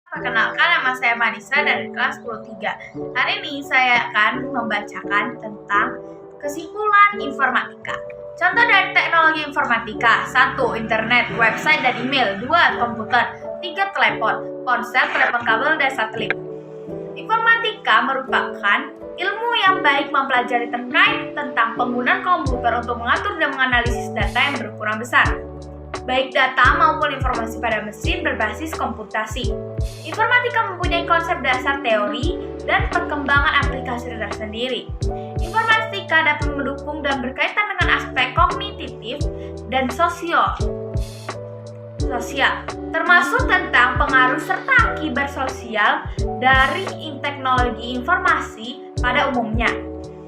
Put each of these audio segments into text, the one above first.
Perkenalkan, nama saya Marisa dari kelas 10-3. Hari ini saya akan membacakan tentang kesimpulan informatika. Contoh dari teknologi informatika: 1. Internet, website, dan email. 2. Komputer. 3. Telepon, ponsel, telepon kabel, dan satelit. Informatika merupakan ilmu yang baik mempelajari terkait tentang penggunaan komputer untuk mengatur dan menganalisis data yang berukuran besar, baik data maupun informasi pada mesin berbasis komputasi. Informatika mempunyai konsep dasar teori dan perkembangan aplikasi tersendiri. Informatika dapat mendukung dan berkaitan dengan aspek kognitif dan sosial, termasuk tentang pengaruh serta akibat sosial dari teknologi informasi pada umumnya.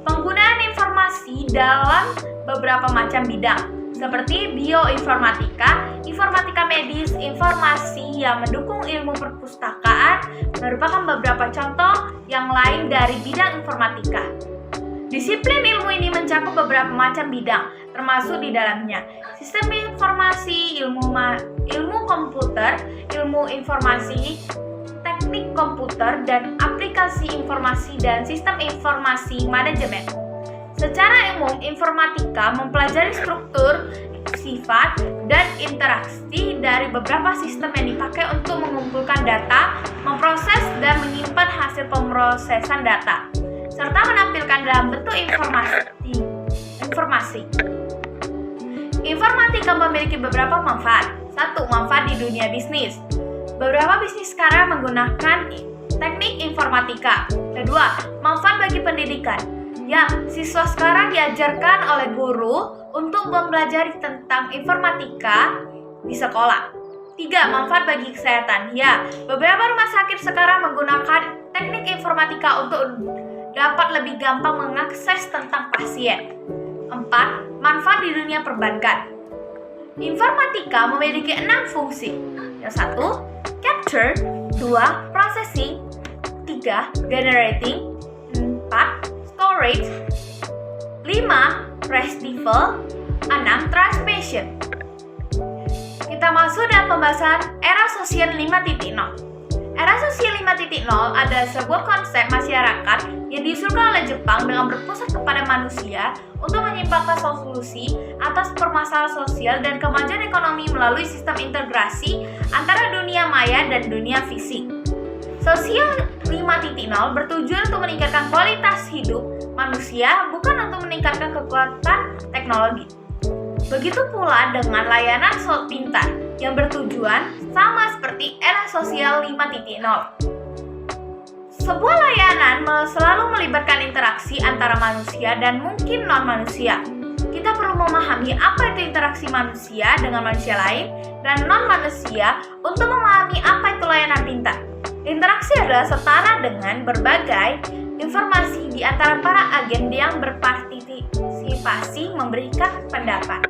Penggunaan informasi dalam beberapa macam bidang, seperti bioinformatika, informatika medis, informasi yang mendukung ilmu perpustakaan, merupakan beberapa contoh yang lain dari bidang informatika. Disiplin ilmu ini mencakup beberapa macam bidang, termasuk di dalamnya sistem informasi, ilmu komputer, ilmu informasi, teknik komputer, dan aplikasi informasi dan sistem informasi manajemen. Secara umum, informatika mempelajari struktur, sifat, dan interaksi dari beberapa sistem yang dipakai untuk mengumpulkan data, memproses, dan menyimpan hasil pemrosesan data, serta menampilkan dalam bentuk informasi. Informatika memiliki beberapa manfaat. 1. Manfaat di dunia bisnis. Beberapa bisnis sekarang menggunakan teknik informatika. 2. Manfaat bagi pendidikan. Ya, siswa sekarang diajarkan oleh guru untuk mempelajari tentang informatika di sekolah. 3. Manfaat bagi kesehatan. Ya, beberapa rumah sakit sekarang menggunakan teknik informatika untuk dapat lebih gampang mengakses tentang pasien. 4. Manfaat di dunia perbankan. Informatika memiliki 6 fungsi. Yang 1. Capture. 2. Processing. 3. Generating. 4. Storage. 5. Retrieval. 6. Transmission. Kita masuk dalam pembahasan era sosial 5.0. Era sosial 5.0 adalah sebuah konsep masyarakat yang diusulkan oleh Jepang dengan berpusat kepada manusia untuk menyimpangkan solusi atas permasalahan sosial dan kemajuan ekonomi melalui sistem integrasi antara dunia maya dan dunia fisik. Sosial 5.0 bertujuan untuk meningkatkan kualitas hidup manusia, bukan untuk meningkatkan kekuatan teknologi. Begitu pula dengan layanan pintar yang bertujuan sama seperti era sosial 5.0. Sebuah layanan selalu melibatkan interaksi antara manusia dan mungkin non-manusia. Kita perlu memahami apa itu interaksi manusia dengan manusia lain dan non-manusia untuk memahami apa itu layanan pintar. Interaksi adalah setara dengan berbagai informasi di antara para agen yang berpartisipasi memberikan pendapat.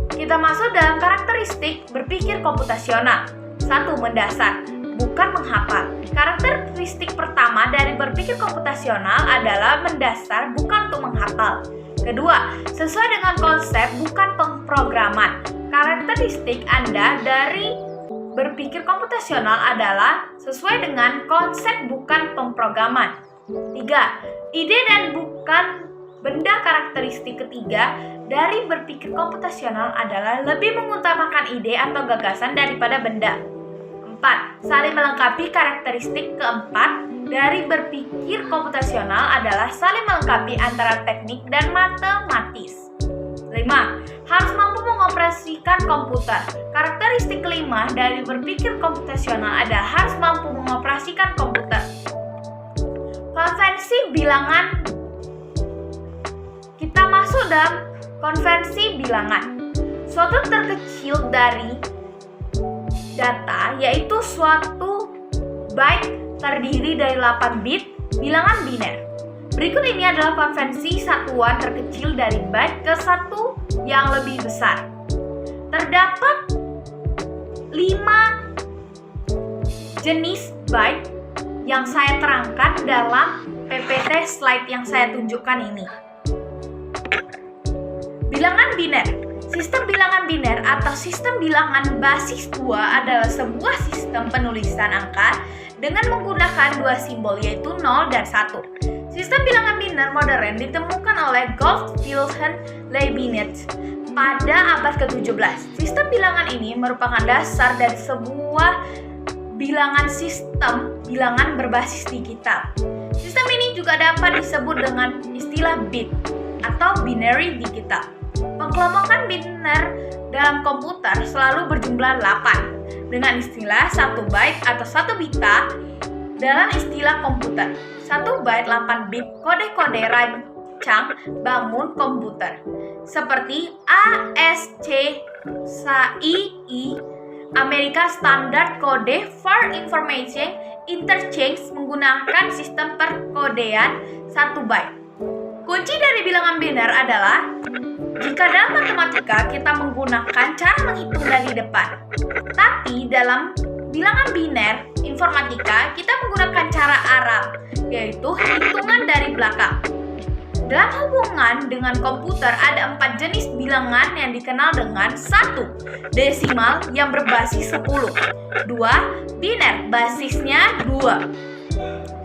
Kita masuk dalam karakteristik berpikir komputasional. 1. Mendasar, bukan menghafal. Karakteristik pertama dari berpikir komputasional adalah mendasar, bukan untuk menghafal. Kedua, sesuai dengan konsep, bukan pemrograman. Karakteristik Anda dari berpikir komputasional adalah sesuai dengan konsep, bukan pemrograman. 3. Ide dan bukan benda. Karakteristik ketiga dari berpikir komputasional adalah lebih mengutamakan ide atau gagasan daripada benda. 4. Saling melengkapi. Karakteristik keempat dari berpikir komputasional adalah saling melengkapi antara teknik dan matematis. 5. Harus mampu mengoperasikan komputer. Karakteristik kelima dari berpikir komputasional adalah harus mampu mengoperasikan komputer. Konvensi bilangan. Kita masuk dalam konvensi bilangan. Suatu terkecil dari data, yaitu suatu byte terdiri dari 8 bit bilangan biner. Berikut ini adalah konvensi satuan terkecil dari byte ke satu yang lebih besar. Terdapat 5 jenis byte yang saya terangkan dalam PPT slide yang saya tunjukkan ini. Bilangan biner. Sistem bilangan biner atau sistem bilangan basis 2 adalah sebuah sistem penulisan angka dengan menggunakan dua simbol yaitu 0 dan 1. Sistem bilangan biner modern ditemukan oleh Gottlob Wilhelm Leibniz pada abad ke-17. Sistem bilangan ini merupakan dasar dari sebuah sistem bilangan berbasis digital. Sistem ini juga dapat disebut dengan istilah bit atau binary digital. Pengkelompokan biner dalam komputer selalu berjumlah 8 dengan istilah 1 byte atau 1 bita dalam istilah komputer. 1 byte 8 bit kode-kode rancang bangun komputer seperti ASCII Amerika Standard Code for Information Interchange menggunakan sistem perkodean 1 byte. Kunci dari bilangan biner adalah jika dalam matematika kita menggunakan cara menghitung dari depan, tapi dalam bilangan biner informatika kita menggunakan cara Arab, yaitu hitungan dari belakang. Dalam hubungan dengan komputer ada 4 jenis bilangan yang dikenal dengan 1. Desimal yang berbasis 10, 2. Biner basisnya 2,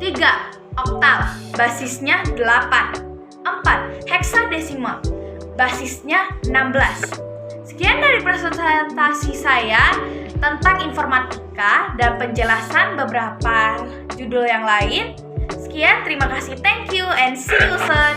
3. Oktal basisnya 8, 4. Heksadesimal basisnya 16. Sekian dari presentasi saya tentang informatika dan penjelasan beberapa judul yang lain. Sekian, terima kasih, thank you, and see you soon.